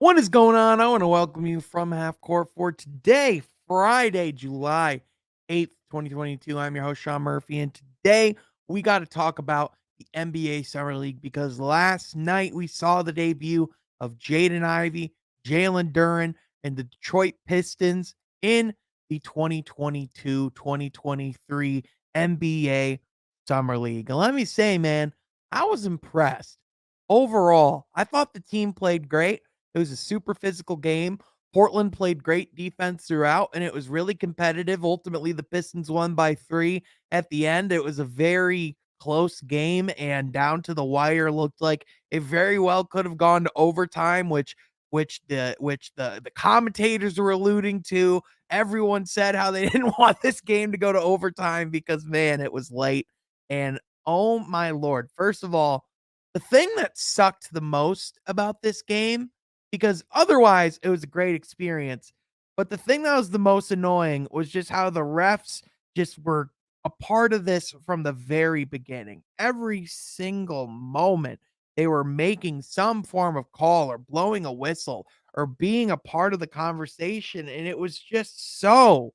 What is going on? I want to welcome you from Half Court for today, Friday, July 8th, 2022. I'm your host, Sean Murphy, and today we got to talk about the NBA Summer League because last night we saw the debut of Jaden Ivey, Jalen Duren, and the Detroit Pistons in the 2022-2023 NBA Summer League. And let me say, man, I was impressed. Overall, I thought the team played great. It was a super physical game. Portland played great defense throughout, and it was really competitive. Ultimately, the Pistons won by 3 at the end. It was a very close game, and down to the wire looked like it very well could have gone to overtime, which the commentators were alluding to. Everyone said how they didn't want this game to go to overtime because, man, it was late. And oh my lord, first of all, the thing that sucked the most about this game, because otherwise it was a great experience. But the thing that was the most annoying was just how the refs just were a part of this from the very beginning. Every single moment they were making some form of call or blowing a whistle or being a part of the conversation. And it was just so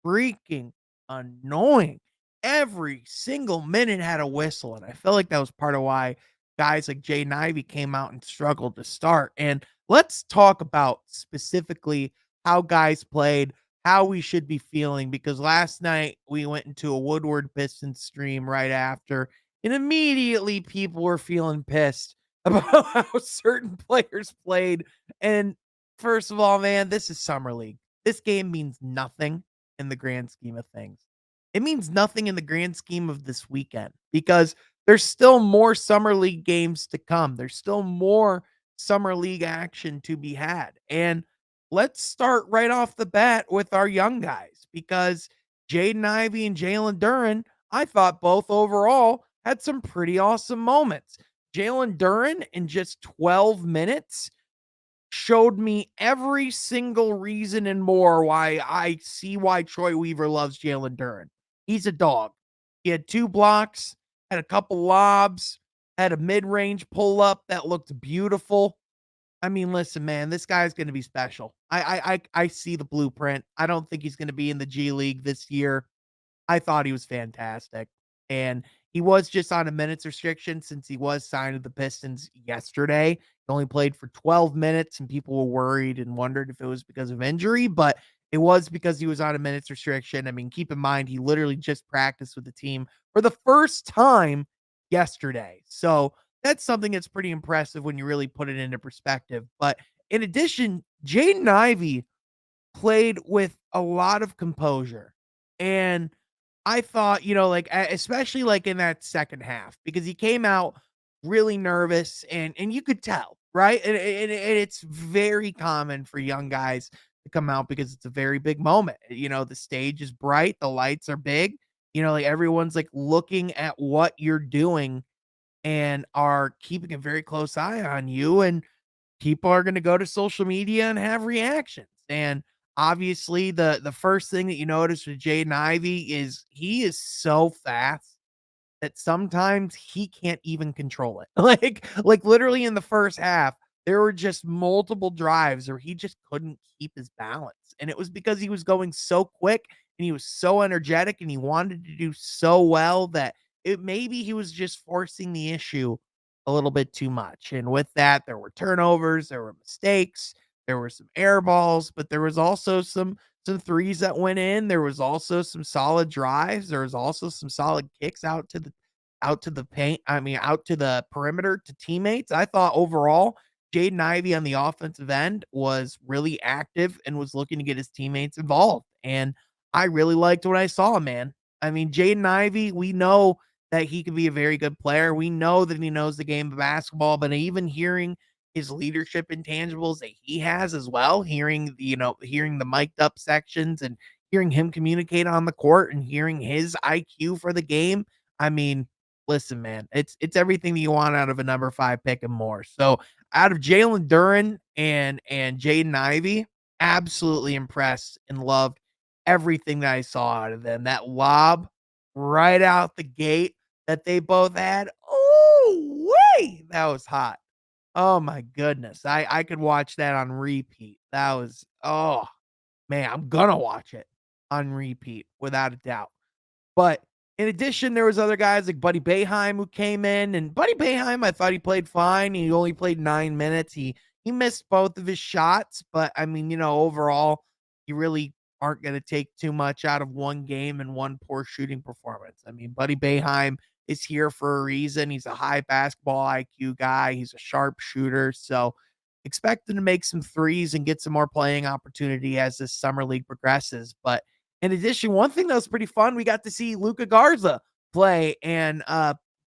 freaking annoying. Every single minute had a whistle, and I feel like that was part of why guys like Jaden Ivey came out and struggled to start. And let's talk about specifically how guys played, how we should be feeling, because last night we went into a Woodward Pistons stream right after, and immediately people were feeling pissed about how certain players played. And first of all, man, this is Summer League. This game means nothing in the grand scheme of things. It means nothing in the grand scheme of this weekend because there's still more summer league games to come. There's still more summer league action to be had. And let's start right off the bat with our young guys because Jaden Ivey and Jalen Duren, I thought both overall had some pretty awesome moments. Jalen Duren in just 12 minutes showed me every single reason and more why I see why Troy Weaver loves Jalen Duren. He's a dog. He had 2 blocks, had a couple lobs, had a mid-range pull-up that looked beautiful. I mean, listen, man, this guy's gonna be special. I see the blueprint. I don't think he's gonna be in the G League this year. I thought he was fantastic. And he was just on a minutes restriction since he was signed to the Pistons yesterday. He only played for 12 minutes, and people were worried and wondered if it was because of injury, but it was because he was on a minutes restriction. I mean, keep in mind, he literally just practiced with the team for the first time yesterday. So that's something that's pretty impressive when you really put it into perspective. But in addition, Jaden Ivey played with a lot of composure. And I thought, like, especially like in that second half, because he came out really nervous and you could tell, right? And it's very common for young guys to come out because it's a very big moment. The stage is bright, the lights are big, like everyone's like looking at what you're doing and are keeping a very close eye on you. And people are going to go to social media and have reactions. And obviously, the first thing that you notice with Jaden Ivey is he is so fast that sometimes he can't even control it. Like literally in the first half, there were just multiple drives where he just couldn't keep his balance. And it was because he was going so quick and he was so energetic and he wanted to do so well that it maybe he was just forcing the issue a little bit too much. And with that, there were turnovers, there were mistakes, there were some air balls, but there was also some threes that went in. There was also some solid drives. There was also some solid kicks out to the paint. I mean, out to the perimeter to teammates. I thought overall, Jaden Ivey on the offensive end was really active and was looking to get his teammates involved. And I really liked what I saw, man. I mean, Jaden Ivey, we know that he can be a very good player. We know that he knows the game of basketball, but even hearing his leadership intangibles that he has as well, hearing the mic'd up sections and hearing him communicate on the court and hearing his IQ for the game. I mean, listen, man, it's everything that you want out of a number 5 pick and more. So out of Jalen Duren and Jaden Ivey, absolutely impressed and loved everything that I saw out of them. That lob right out the gate that they both had. Oh, wait, that was hot. Oh my goodness. I could watch that on repeat. That was oh, man, I'm gonna watch it on repeat without a doubt. But in addition, there was other guys like Buddy Boeheim who came in, and Buddy Boeheim, I thought he played fine. He only played 9 minutes. He missed both of his shots, but I mean, overall, you really aren't going to take too much out of one game and one poor shooting performance. I mean, Buddy Boeheim is here for a reason. He's a high basketball IQ guy. He's a sharp shooter, so expect him to make some threes and get some more playing opportunity as this summer league progresses. But in addition, one thing that was pretty fun, we got to see Luka Garza play and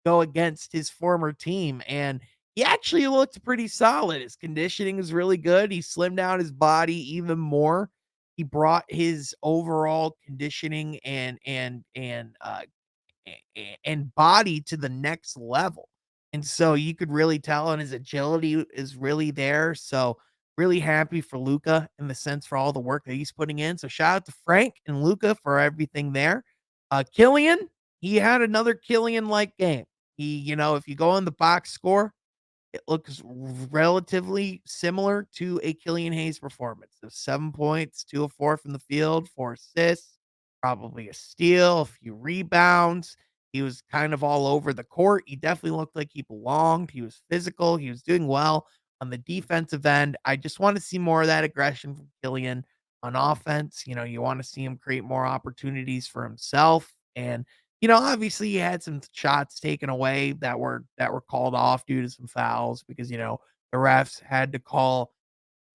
go against his former team, and he actually looked pretty solid. His conditioning is really good. He slimmed down his body even more. He brought his overall conditioning and body to the next level. And so you could really tell, and his agility is really there. So really happy for Luca in the sense for all the work that he's putting in. So shout out to Frank and Luca for everything there. Killian, he had another Killian like game. If you go in the box score, it looks relatively similar to a Killian Hayes performance. So 7 points, 2 of 4 from the field, 4 assists, probably a steal, a few rebounds. He was kind of all over the court. He definitely looked like he belonged. He was physical. He was doing well on the defensive end. I just want to see more of that aggression from Killian on offense. You want to see him create more opportunities for himself. And obviously he had some shots taken away that were called off due to some fouls because, the refs had to call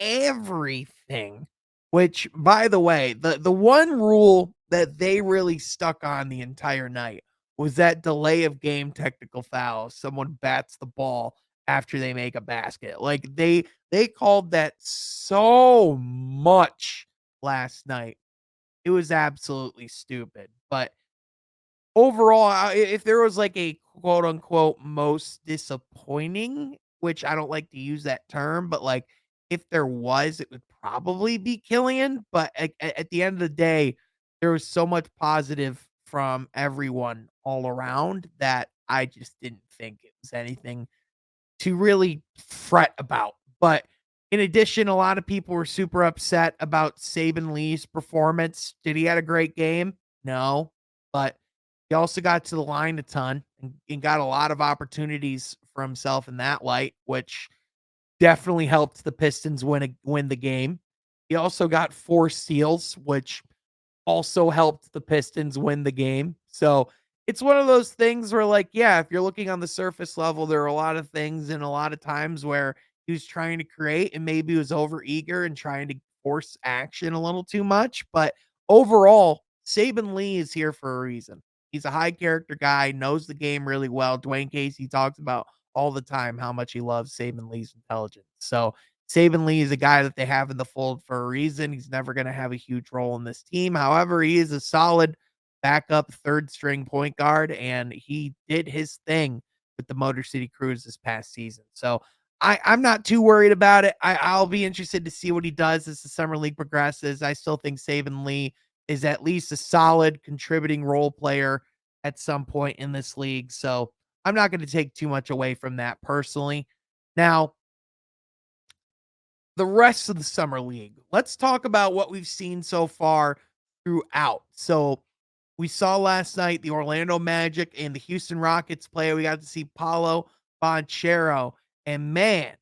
everything, which by the way, the one rule that they really stuck on the entire night was that delay of game technical foul. Someone bats the ball after they make a basket. Like they called that so much last night. It was absolutely stupid. But overall, if there was like a quote unquote most disappointing, which I don't like to use that term, but like if there was, it would probably be Killian. But at the end of the day, there was so much positive from everyone all around that I just didn't think it was anything to really fret about. But in addition, a lot of people were super upset about Saban Lee's performance. Did he had a great game? No, but he also got to the line a ton and got a lot of opportunities for himself in that light, which definitely helped the Pistons win the game. He also got 4 steals, which also helped the Pistons win the game. So it's one of those things where, like, yeah, if you're looking on the surface level, there are a lot of things and a lot of times where he was trying to create and maybe was over eager and trying to force action a little too much. But overall, Saban Lee is here for a reason. He's a high character guy, knows the game really well. Dwayne Casey talks about all the time how much he loves Saban Lee's intelligence. So Saban Lee is a guy that they have in the fold for a reason. He's never going to have a huge role in this team. However, he is a solid backup third string point guard, and he did his thing with the Motor City Cruise this past season. So I'm not too worried about it. I'll be interested to see what he does as the summer league progresses. I still think Saban Lee is at least a solid contributing role player at some point in this league. So I'm not going to take too much away from that personally. Now, the rest of the summer league. Let's talk about what we've seen so far throughout. So we saw last night the Orlando Magic and the Houston Rockets play. We got to see Paulo Banchero, and man,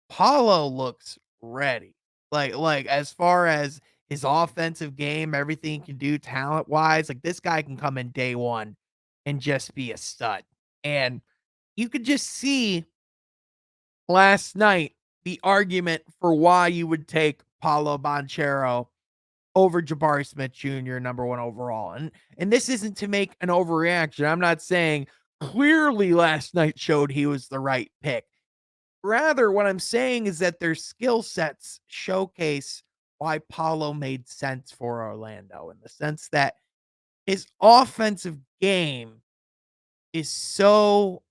Paulo looks ready. Like as far as his offensive game, everything he can do talent wise, like this guy can come in day one and just be a stud. And you could just see last night the argument for why you would take Paulo Banchero over Jabari Smith Jr. number 1 overall. And this isn't to make an overreaction. I'm not saying clearly last night showed he was the right pick. Rather, what I'm saying is that their skill sets showcase why Paulo made sense for Orlando in the sense that his offensive game is so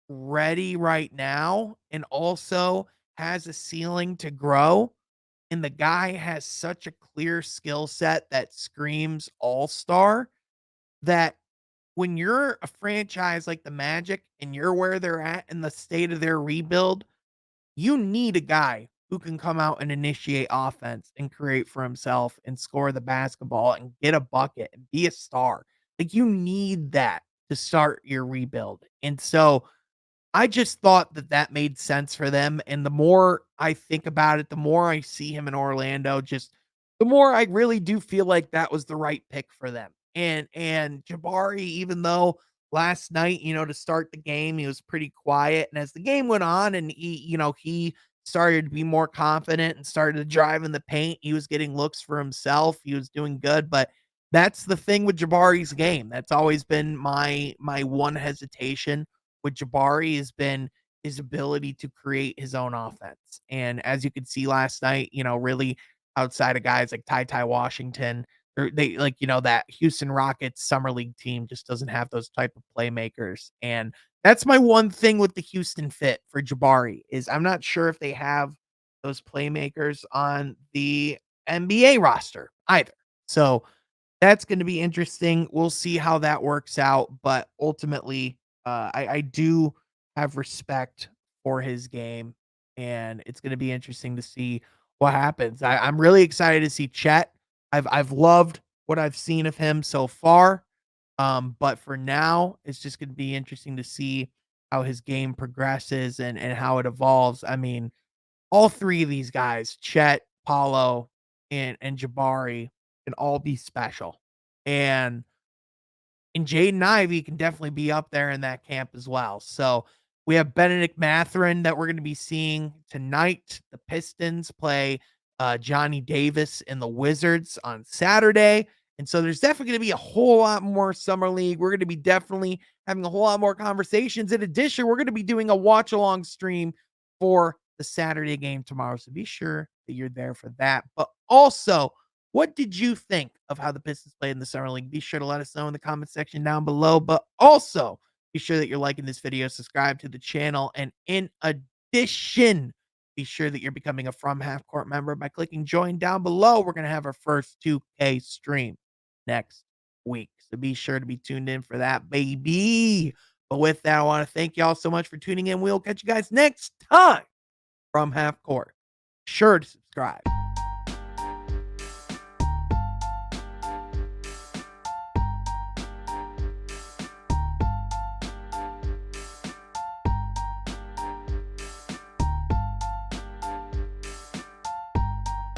ready right now and also has a ceiling to grow. And the guy has such a clear skill set that screams all-star that when you're a franchise like the Magic and you're where they're at in the state of their rebuild, you need a guy who can come out and initiate offense and create for himself and score the basketball and get a bucket and be a star. Like, you need that to start your rebuild. And so I just thought that that made sense for them, and the more I think about it, the more I see him in Orlando, just the more I really do feel like that was the right pick for them. And Jabari, even though last night, to start the game, he was pretty quiet, and as the game went on and he started to be more confident and started to drive in the paint, he was getting looks for himself, he was doing good, but that's the thing with Jabari's game. That's always been my one hesitation with Jabari has been his ability to create his own offense. And as you could see last night, really outside of guys like Ty Washington, they like, that Houston Rockets summer league team just doesn't have those type of playmakers. And that's my one thing with the Houston fit for Jabari is I'm not sure if they have those playmakers on the NBA roster either. So that's gonna be interesting. We'll see how that works out, but ultimately, I do have respect for his game, and it's gonna be interesting to see what happens. I'm really excited to see Chet. I've loved what I've seen of him so far, but for now, it's just gonna be interesting to see how his game progresses and how it evolves. I mean, all 3 of these guys, Chet, Paulo, and Jabari, can all be special. And Jaden Ivey can definitely be up there in that camp as well. So we have Benedict Mathurin that we're going to be seeing tonight. The Pistons play Johnny Davis and the Wizards on Saturday. And so there's definitely going to be a whole lot more summer league. We're going to be definitely having a whole lot more conversations. In addition, we're going to be doing a watch along stream for the Saturday game tomorrow. So be sure that you're there for that. But also, what did you think of how the Pistons played in the summer league? Be sure to let us know in the comment section down below. But also, be sure that you're liking this video, subscribe to the channel, and in addition, be sure that you're becoming a From Half Court member by clicking join down below. We're going to have our first 2K stream next week. So be sure to be tuned in for that, baby. But with that, I want to thank y'all so much for tuning in. We'll catch you guys next time from Half Court. Sure to subscribe.